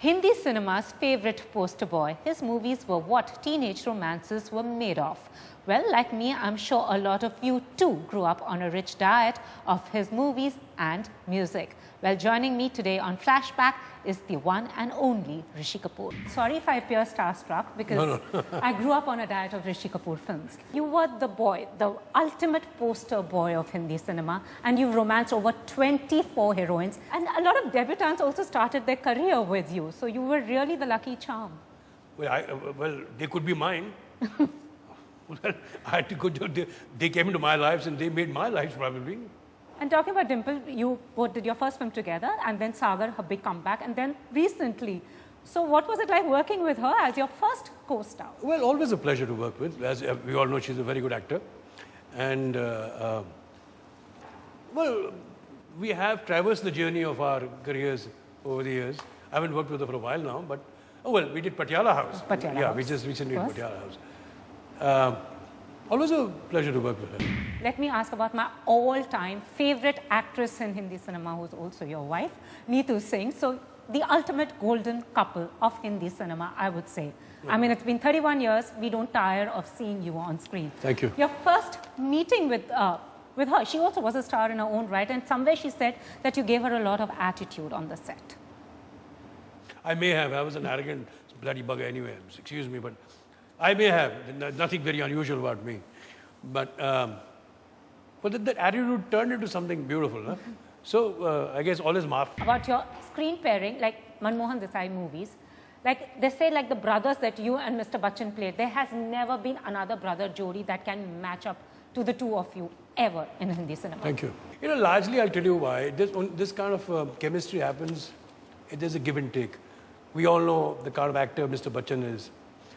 Hindi cinema's favorite poster boy. His movies were what teenage romances were made of. Well, like me, I'm sure a lot of you too grew up on a rich diet of his movies and music. Well, joining me today on Flashback is the one and only Rishi Kapoor. Sorry if I appear starstruck because I grew up on a diet of Rishi Kapoor films. You were the boy, the ultimate poster boy of Hindi cinema, and you've romanced over 24 heroines. And a lot of debutantes also started their career with you. So you were really the lucky charm. Well, they could be mine. Well, I had to go they came into my lives and they made my lives probably. And talking about Dimple, you both did your first film together, and then Sagar, her big comeback, and then recently. So what was it like working with her as your first co-star? Well, always a pleasure to work with. As we all know, she's a very good actor. And, well, we have traversed the journey of our careers over the years. I haven't worked with her for a while now, but, oh well, we did Patiala House. Patiala House. We just recently did Patiala House. Always a pleasure to work with her. Let me ask about my all-time favorite actress in Hindi cinema, who's also your wife, Neetu Singh. So, the ultimate golden couple of Hindi cinema, I would say. I mean, it's been 31 years. We don't tire of seeing you on screen. Thank you. Your first meeting with her, she also was a star in her own right, and somewhere she said that you gave her a lot of attitude on the set. I may have. I was an arrogant bloody bugger anyway. Excuse me, but I may have. Nothing very unusual about me. But that attitude turned into something beautiful. Huh? So I guess all is maaf. About your screen pairing, like Manmohan Desai movies, like they say like the brothers that you and Mr. Bachchan played, there has never been another brother jodi that can match up to the two of you ever in Hindi cinema. Thank you. You know, largely I'll tell you why. This kind of chemistry happens, there's a give and take. We all know the kind of actor Mr. Bachchan is,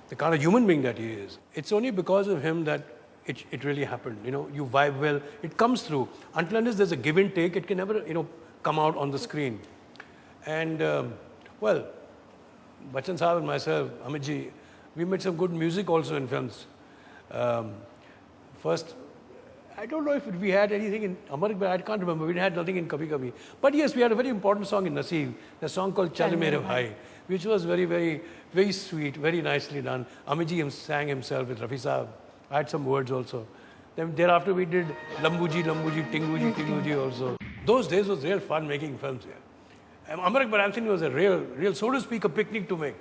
the kind of human being that he is. It's only because of him that it really happened. You know, you vibe well, it comes through. Until unless there's a give and take, it can never, come out on the screen. And, well, Bachchan Saab and myself, Amit ji, we made some good music also in films. First, I don't know if we had anything in Amar Akbar, I can't remember. We had nothing in Kabhi Kabhi. But yes, we had a very important song in Naseeb, a song called Chal Mere Bhai, which was very, very, very sweet, very nicely done. Amit ji sang himself with Rafi Saab. I had some words also. Then thereafter we did Lambuji, Lambuji, Tinguji, Tinguji also. Those days was real fun making films here. Amar Akbar Anthony was a real, so to speak, a picnic to make.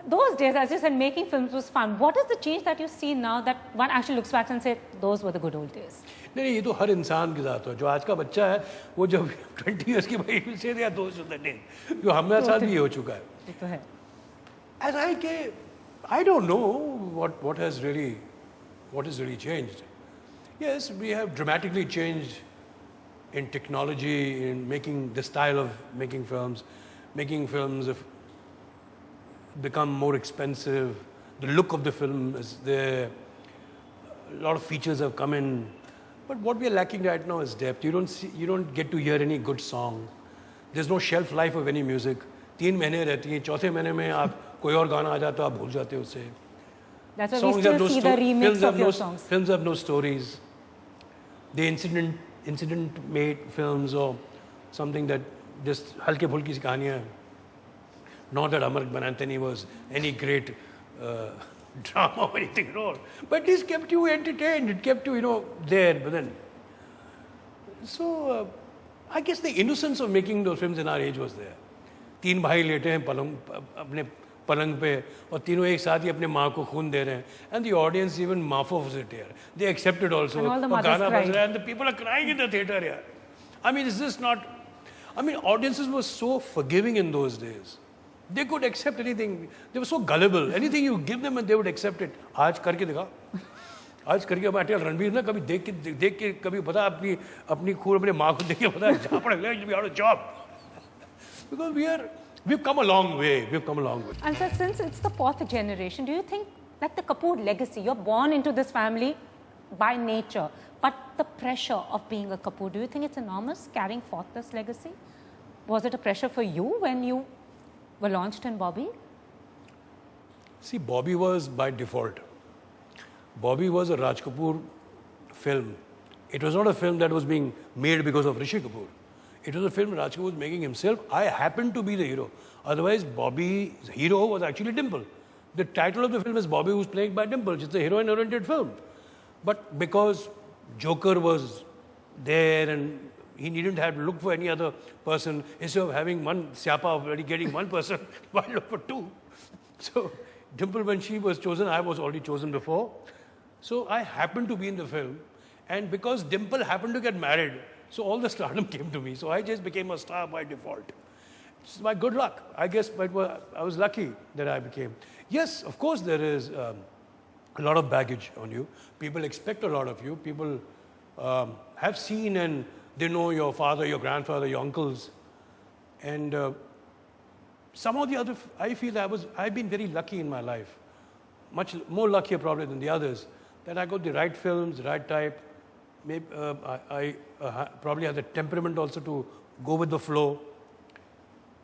Those days, as you said, making films was fun. What is the change that you see now that one actually looks back and says, those were the good old days? नहीं ये तो हर इंसान के साथ है जो आज का बच्चा है वो जब 20 years की भाई will say they are those of the day जो हमारे साथ भी हो चुका है ये तो है as I don't know what has really changed. Yes, we have dramatically changed in technology, in making the style of making films have become more expensive. The look of the film is there. A lot of features have come in. But what we are lacking right now is depth. You don't get to hear any good song. There's no shelf life of any music. 3 महीने रहती हैं, चौथे महीने में आप कोई और गाना आ जाता है, आप भूल जाते हो उसे. That's why we still see the remix of your songs. Films have no stories. The incident-made films or something that just हल्के फुल्की सी कहानियाँ. Not that Amar Akbar Anthony was any great drama or anything at all. But this kept you entertained. It kept you, there. But then, so I guess the innocence of making those films in our age was there. 3 भाई लेटे हैं अपने पलंग पे और तीनों एक साथ ही अपने माँ को खून दे रहे हैं. And the audience even marvels it here. They accepted also. And all the mothers cried. And the people are crying in the theater here. I mean, is this not... I mean, audiences were so forgiving in those days. They could accept anything. They were so gullible. Anything you give them and they would accept it. आज करके दिखा. आज करके बैठे रणबीर ना कभी देख के कभी पता अपनी खून अपने माँ को देख के पता जहाँ पड़ गया you'll be out of job. Because we've come a long way. We've come a long way. And so since it's the 4th generation, do you think that the Kapoor legacy, you're born into this family by nature, but the pressure of being a Kapoor, do you think it's enormous carrying forth this legacy? Was it a pressure for you when you were launched in Bobby? See, Bobby was by default. Bobby was a Raj Kapoor film. It was not a film that was being made because of Rishi Kapoor. It was a film Raj Kapoor was making himself. I happened to be the hero. Otherwise, Bobby's hero was actually Dimple. The title of the film is Bobby, who's played by Dimple. It's a heroine-oriented film. But because Joker was there and he didn't have to look for any other person, instead of having one Siapa already getting one person, why look for two? So Dimple, when she was chosen, I was already chosen before. So I happened to be in the film. And because Dimple happened to get married, so all the stardom came to me. So I just became a star by default. It's my good luck. I guess I was lucky that I became. Yes, of course, there is a lot of baggage on you. People expect a lot of you. People have seen and they know your father, your grandfather, your uncles. And some of the other, I feel I've been very lucky in my life. Much more luckier probably than the others. That I got the right films, the right type. Maybe I probably had the temperament also to go with the flow.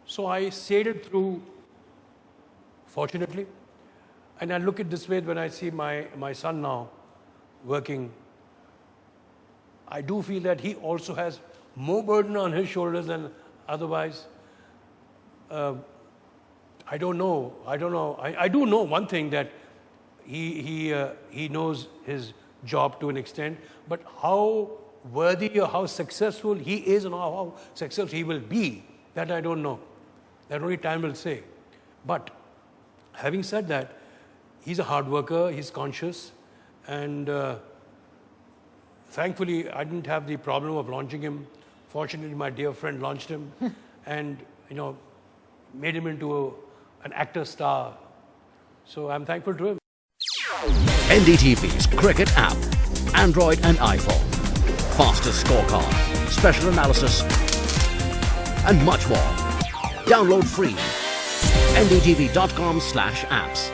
So I sailed through, fortunately. And I look at this way when I see my son now working. I do feel that he also has more burden on his shoulders than otherwise. I don't know. I do know one thing, that he knows his job to an extent, but how worthy or how successful he is and how successful he will be, that I don't know. That only time will say. But having said that, he's a hard worker, he's conscious, and thankfully I didn't have the problem of launching him. Fortunately, my dear friend launched him and made him into an actor star. So I'm thankful to him. NDTV's cricket app, Android and iPhone, fastest scorecard, special analysis, and much more. Download free. ndtv.com/apps.